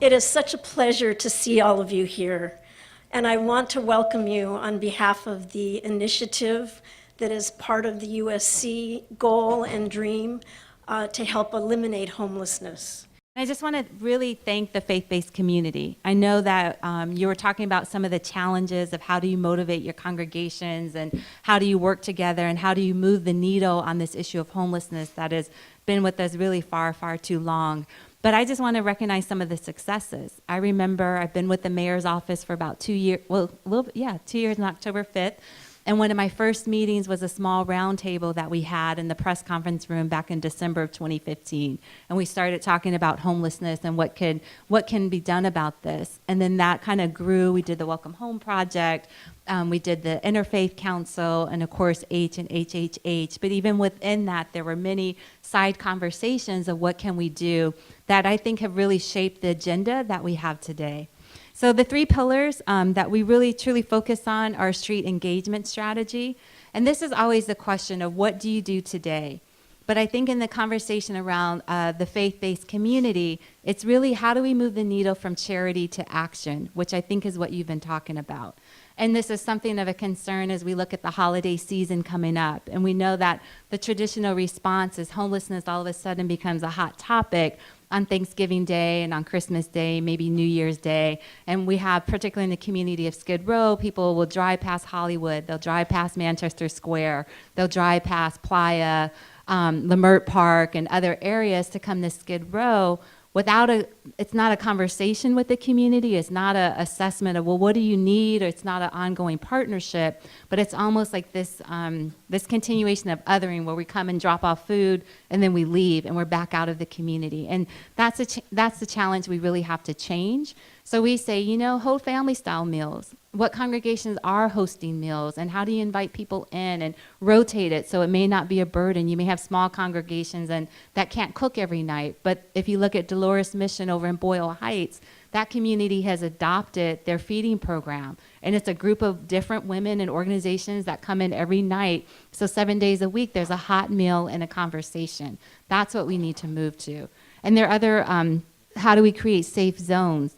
It is such a pleasure to see all of you here, and I want to welcome you on behalf of the initiative that is part of the USC goal and dream to help eliminate homelessness. I just want to really thank the faith-based community. I know that you were talking about some of the challenges of how do you motivate your congregations and how do you work together and how do you move the needle on this issue of homelessness that has been with us really far, far too long. But I just want to recognize some of the successes. I remember I've been with the mayor's office for about 2 years, well, a little bit, yeah, 2 years on October 5th. And one of my first meetings was a small roundtable that we had in the press conference room back in December of 2015. And we started talking about homelessness and what can be done about this. And then that kind of grew. We did the Welcome Home Project. We did the Interfaith Council, and of course, H and HHH. But even within that, there were many side conversations of what can we do that I think have really shaped the agenda that we have today. So the 3 pillars that we really truly focus on are street engagement strategy. And this is always the question of what do you do today? But I think in the conversation around the faith-based community, it's really how do we move the needle from charity to action, which I think is what you've been talking about. And this is something of a concern as we look at the holiday season coming up. And we know that the traditional response is homelessness all of a sudden becomes a hot topic on Thanksgiving Day and on Christmas Day, maybe New Year's Day. And we have, particularly in the community of Skid Row, people will drive past Hollywood, they'll drive past Manchester Square, they'll drive past Playa, Lamert Park, and other areas to come to Skid Row without it's not a conversation with the community, it's not an assessment of, well, what do you need, or it's not an ongoing partnership, but it's almost like this, this continuation of othering where we come and drop off food and then we leave and we're back out of the community. And that's the challenge we really have to change. So we say, you know, whole family style meals. What congregations are hosting meals, and how do you invite people in and rotate it so it may not be a burden? You may have small congregations and that can't cook every night, but if you look at Dolores Mission over in Boyle Heights, that community has adopted their feeding program, and it's a group of different women and organizations that come in every night. So 7 days a week, there's a hot meal and a conversation. That's what we need to move to. And there are other, how do we create safe zones?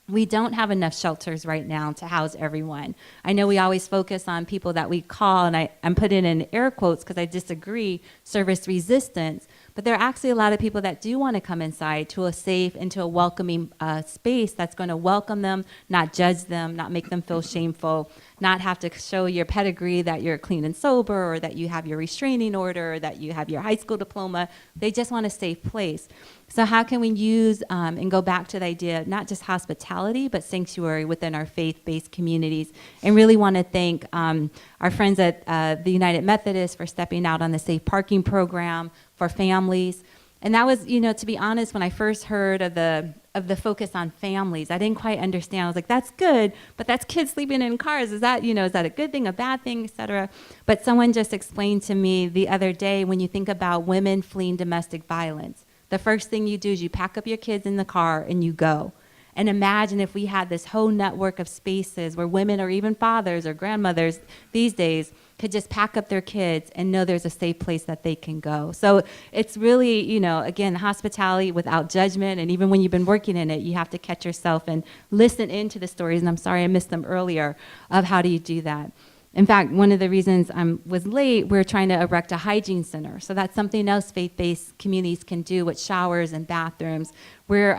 We don't have enough shelters right now to house everyone. I know we always focus on people that we call, and I'm putting in air quotes because I disagree, service resistance, but there are actually a lot of people that do want to come inside to a safe and to a welcoming space that's going to welcome them, not judge them, not make them feel shameful, not have to show your pedigree that you're clean and sober, or that you have your restraining order, or that you have your high school diploma. They just want a safe place. So how can we use and go back to the idea of not just hospitality, but sanctuary within our faith-based communities? And really want to thank our friends at the United Methodist for stepping out on the safe parking program for families. And that was, you know, to be honest, when I first heard of the focus on families, I didn't quite understand. I was like, that's good, but that's kids sleeping in cars. Is that, you know, is that a good thing, a bad thing, et cetera? But someone just explained to me the other day, when you think about women fleeing domestic violence, the first thing you do is you pack up your kids in the car and you go. And imagine if we had this whole network of spaces where women, or even fathers or grandmothers these days, could just pack up their kids and know there's a safe place that they can go. So it's really, you know, again, hospitality without judgment. And even when you've been working in it, you have to catch yourself and listen into the stories. And I'm sorry I missed them earlier, of how do you do that. In fact, one of the reasons I was late, we're trying to erect a hygiene center. So that's something else faith-based communities can do with showers and bathrooms. We're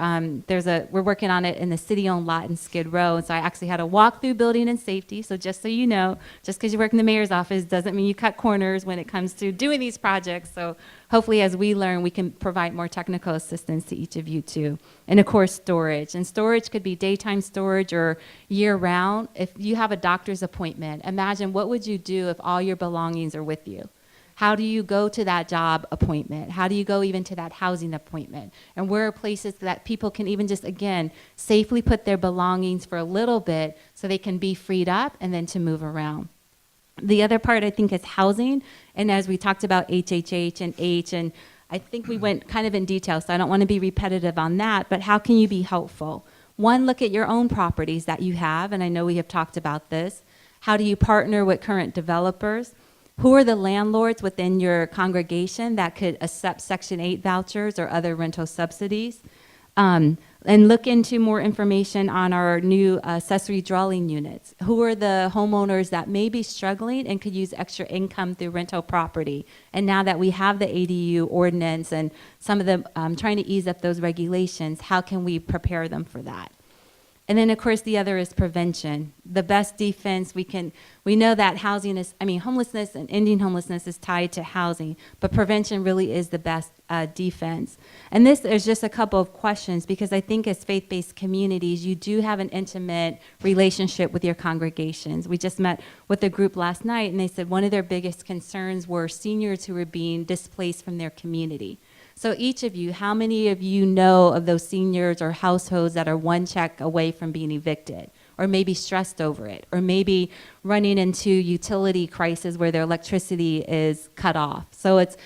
working on it in the city-owned lot in Skid Row. And so I actually had to walk through building and safety. So just so you know, just because you work in the mayor's office doesn't mean you cut corners when it comes to doing these projects. So hopefully as we learn, we can provide more technical assistance to each of you too. And of course, storage. And storage could be daytime storage or year-round. If you have a doctor's appointment, imagine what would you do if all your belongings are with you? How do you go to that job appointment? How do you go even to that housing appointment? And where are places that people can even just, again, safely put their belongings for a little bit so they can be freed up and then to move around? The other part, I think, is housing. And as we talked about HHH and H, and I think we went kind of in detail, so I don't want to be repetitive on that, but how can you be helpful? One, look at your own properties that you have, and I know we have talked about this. How do you partner with current developers? Who are the landlords within your congregation that could accept Section 8 vouchers or other rental subsidies? And look into more information on our new accessory dwelling units. Who are the homeowners that may be struggling and could use extra income through rental property? And now that we have the ADU ordinance and some of them trying to ease up those regulations, how can we prepare them for that? And then, of course, the other is prevention. The best defense we know that homelessness and ending homelessness is tied to housing, but prevention really is the best defense. And this is just a couple of questions, because I think as faith-based communities, you do have an intimate relationship with your congregations. We just met with a group last night, and they said one of their biggest concerns were seniors who were being displaced from their community. So each of you, how many of you know of those seniors or households that are one check away from being evicted, or maybe stressed over it, or maybe running into utility crisis where their electricity is cut off? So it's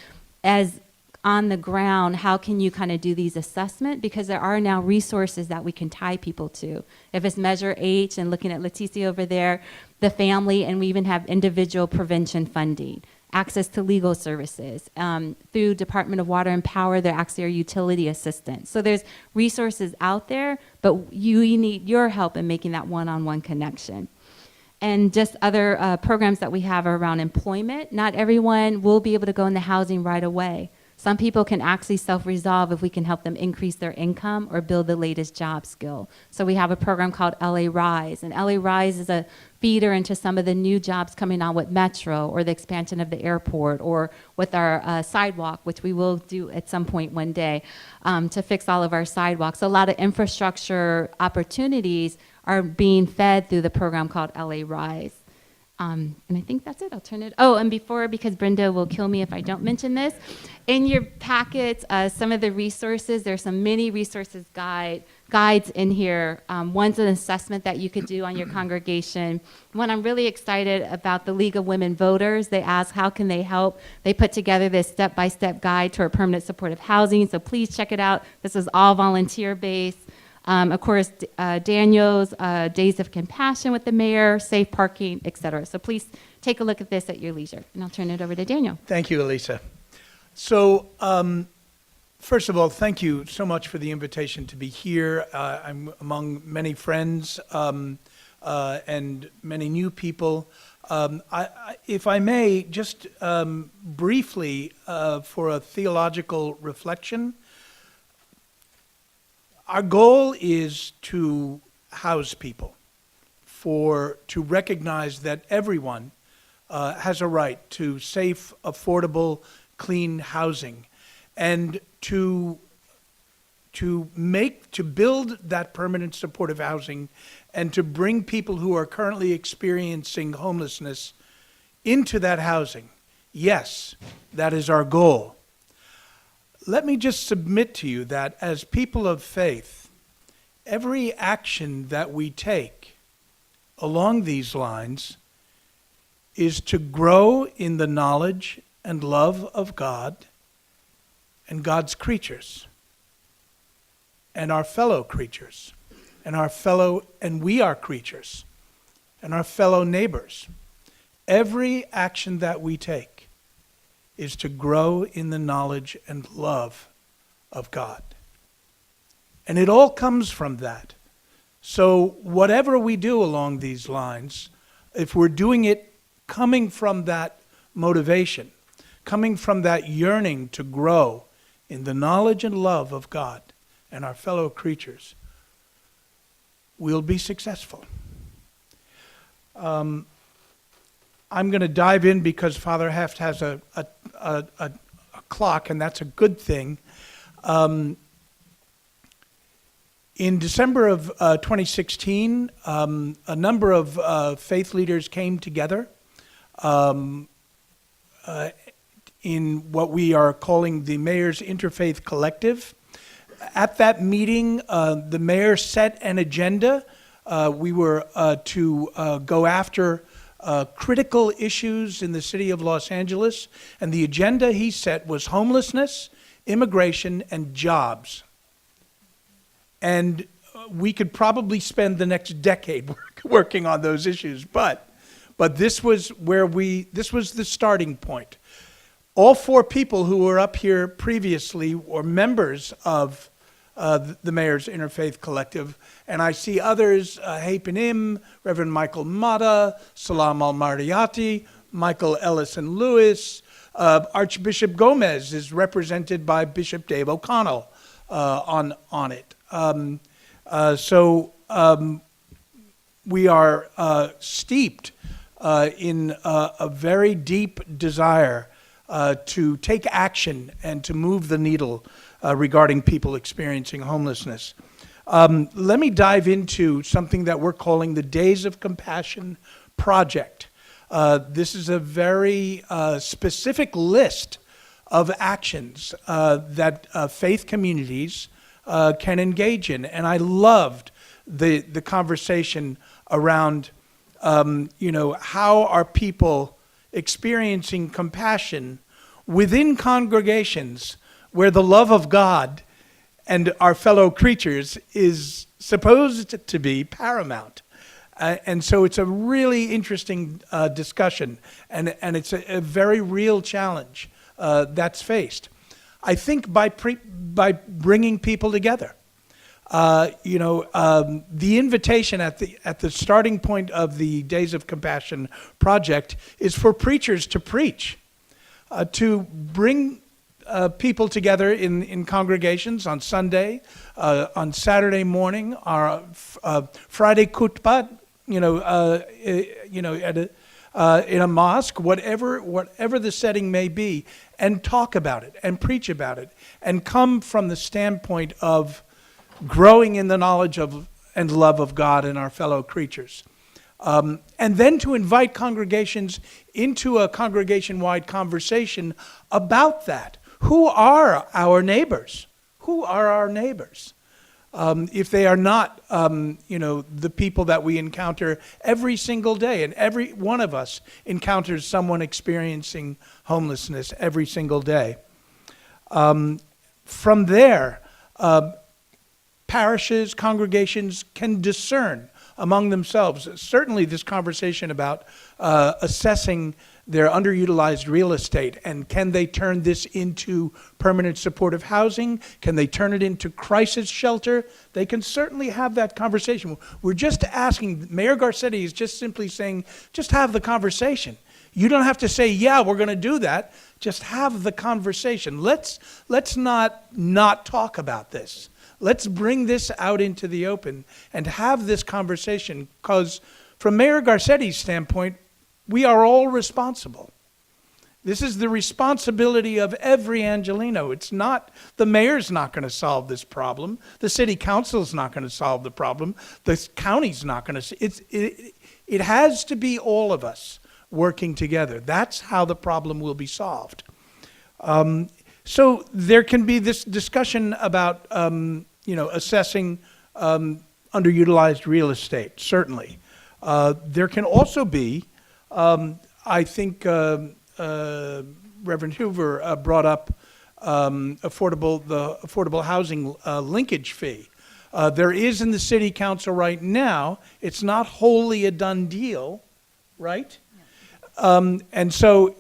as on the ground, how can you kind of do these assessment? Because there are now resources that we can tie people to. If it's Measure H, and looking at Leticia over there, the family, and we even have individual prevention funding. Access to legal services. Through Department of Water and Power, there actually are utility assistants. So there's resources out there, but you need your help in making that one-on-one connection. And just other programs that we have are around employment. Not everyone will be able to go into housing right away. Some people can actually self-resolve if we can help them increase their income or build the latest job skill. So we have a program called LA Rise, and LA Rise is a feeder into some of the new jobs coming on with Metro, or the expansion of the airport, or with our sidewalk, which we will do at some point one day, to fix all of our sidewalks. So a lot of infrastructure opportunities are being fed through the program called LA Rise. And I think that's it. I'll turn it. Oh, and because Brenda will kill me if I don't mention this, in your packets, some of the resources, there's some mini resources guides in here. One's an assessment that you could do on your congregation. One, I'm really excited about the League of Women Voters. They ask, how can they help? They put together this step-by-step guide to our permanent supportive housing. So please check it out. This is all volunteer-based. Of course, Daniel's Days of Compassion with the mayor, safe parking, et cetera. So please take a look at this at your leisure. And I'll turn it over to Daniel. Thank you, Elisa. So, first of all, thank you so much for the invitation to be here. I'm among many friends and many new people. If I may, just briefly, for a theological reflection, our goal is to house people, to recognize that everyone has a right to safe, affordable, clean housing, and to build that permanent supportive housing, and to bring people who are currently experiencing homelessness into that housing. Yes, that is our goal. Let me just submit to you that as people of faith, every action that we take along these lines is to grow in the knowledge and love of God and God's creatures and our fellow creatures and we are creatures and our fellow neighbors. Every action that we take is to grow in the knowledge and love of God. And it all comes from that. So whatever we do along these lines, if we're doing it coming from that motivation, coming from that yearning to grow in the knowledge and love of God and our fellow creatures, we'll be successful. I'm going to dive in because Father Heft has a clock, and that's a good thing. In December of 2016, a number of faith leaders came together in what we are calling the Mayor's Interfaith Collective. At that meeting, the mayor set an agenda. We were to go after critical issues in the city of Los Angeles, and the agenda he set was homelessness, immigration, and jobs. And we could probably spend the next decade working on those issues, but this was this was the starting point. All four people who were up here previously were members of the Mayor's Interfaith Collective. And I see others, Hey Panim, Reverend Michael Mata, Salam Al-Mardiati, Michael Ellison Lewis. Archbishop Gomez is represented by Bishop Dave O'Connell on it. We are steeped in a very deep desire to take action and to move the needle regarding people experiencing homelessness. Let me dive into something that we're calling the Days of Compassion Project. This is a very specific list of actions that faith communities can engage in. And I loved the conversation around, how are people experiencing compassion within congregations where the love of God and our fellow creatures is supposed to be paramount. And so it's a really interesting discussion, and it's a very real challenge that's faced. I think by bringing people together. The invitation at the starting point of the Days of Compassion project is for preachers to preach, to bring people together in congregations on Sunday, on Saturday morning, or Friday khutbah, in a mosque, whatever the setting may be, and talk about it and preach about it, and come from the standpoint of growing in the knowledge of and love of God and our fellow creatures. And then to invite congregations into a congregation-wide conversation about that. Who are our neighbors? Who are our neighbors? If they are not, the people that we encounter every single day, and every one of us encounters someone experiencing homelessness every single day. From there, parishes, congregations can discern among themselves. Certainly this conversation about assessing their underutilized real estate, and can they turn this into permanent supportive housing? Can they turn it into crisis shelter? They can certainly have that conversation. We're just asking, Mayor Garcetti is just simply saying, just have the conversation. You don't have to say, yeah, we're going to do that. Just have the conversation. Let's not talk about this. Let's bring this out into the open and have this conversation, because from Mayor Garcetti's standpoint, we are all responsible. This is the responsibility of every Angelino. It's not, the mayor's not going to solve this problem. The city council's not going to solve the problem. The county's not going to. It has to be all of us working together. That's how the problem will be solved. So there can be this discussion about, assessing underutilized real estate, certainly. There can also be, I think Reverend Hoover brought up the affordable housing linkage fee. There is in the city council right now. It's not wholly a done deal, right? And so,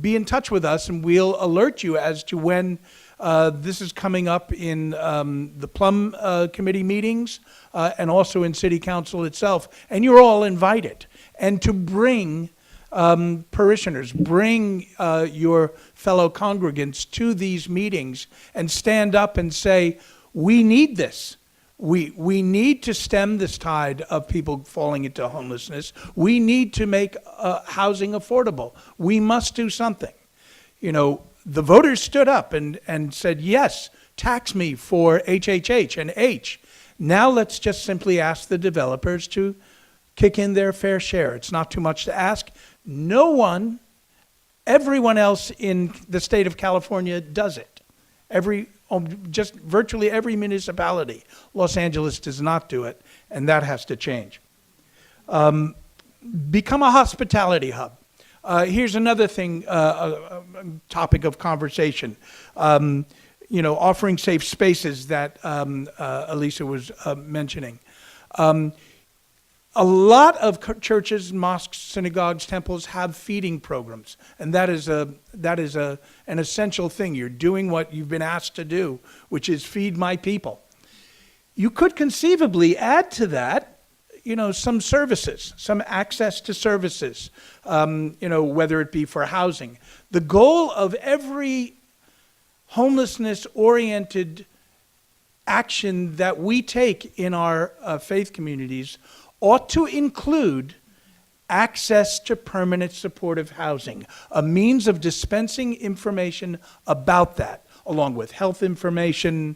be in touch with us, and we'll alert you as to when this is coming up in the Plum Committee meetings and also in City Council itself. And you're all invited. And to bring parishioners, bring your fellow congregants to these meetings and stand up and say, we need this. We need to stem this tide of people falling into homelessness. We need to make housing affordable. We must do something. The voters stood up and said, yes, tax me for HHH and H. Now let's just simply ask the developers to kick in their fair share. It's not too much to ask. Everyone else in the state of California does it. Just virtually every municipality. Los Angeles does not do it, and that has to change. Become a hospitality hub. Here's another thing, a topic of conversation. Offering safe spaces that Elisa was mentioning. A lot of churches, mosques, synagogues, temples have feeding programs, and that is an essential thing. You're doing what you've been asked to do, which is feed my people. You could conceivably add to that, some services, some access to services, whether it be for housing. The goal of every homelessness-oriented action that we take in our faith communities ought to include access to permanent supportive housing, a means of dispensing information about that, along with health information,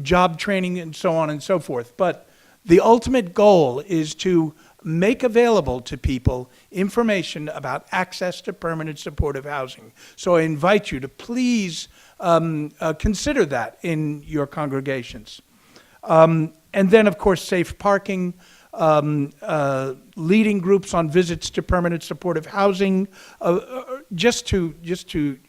job training, and so on and so forth. But the ultimate goal is to make available to people information about access to permanent supportive housing. So I invite you to please consider that in your congregations. And then, of course, safe parking, leading groups on visits to permanent supportive housing, just to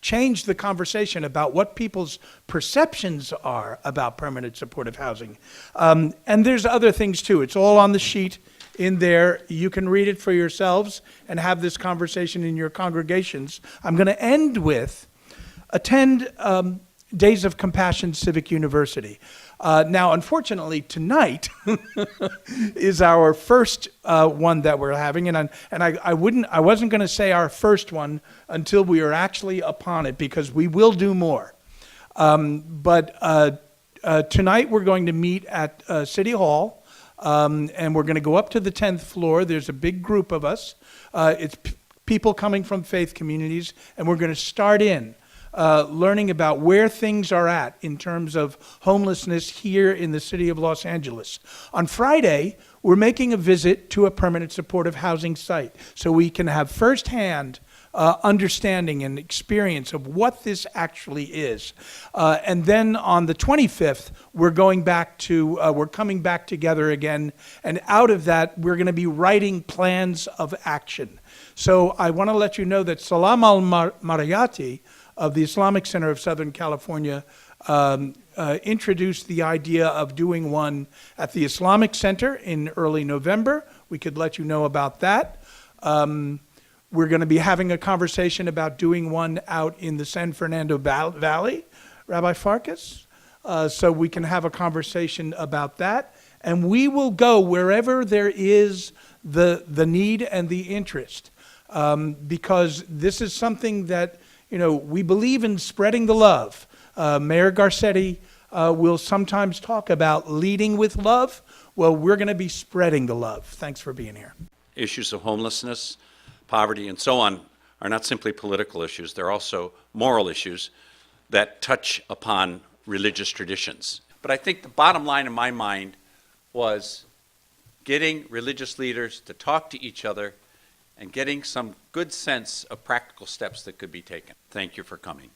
change the conversation about what people's perceptions are about permanent supportive housing. And there's other things too. It's all on the sheet in there. You can read it for yourselves and have this conversation in your congregations. I'm going to end with attend Days of Compassion Civic University. Now, unfortunately, tonight is our first one that we're having, and I wasn't going to say our first one until we are actually upon it, because we will do more. But tonight we're going to meet at City Hall, and we're going to go up to the 10th floor. There's a big group of us. It's people coming from faith communities, and we're going to start in learning about where things are at in terms of homelessness here in the city of Los Angeles. On Friday, we're making a visit to a permanent supportive housing site so we can have firsthand understanding and experience of what this actually is. And then on the 25th, we're coming back together again, and out of that, we're going to be writing plans of action. So I want to let you know that Salam al-Marayati of the Islamic Center of Southern California introduced the idea of doing one at the Islamic Center in early November. We could let you know about that. We're going to be having a conversation about doing one out in the San Fernando Valley, Rabbi Farkas, so we can have a conversation about that. And we will go wherever there is the need and the interest, because this is something that we believe in spreading the love. Mayor Garcetti will sometimes talk about leading with love. Well, we're going to be spreading the love. Thanks for being here. Issues of homelessness, poverty, and so on are not simply political issues. They're also moral issues that touch upon religious traditions. But I think the bottom line in my mind was getting religious leaders to talk to each other and getting some good sense of practical steps that could be taken. Thank you for coming.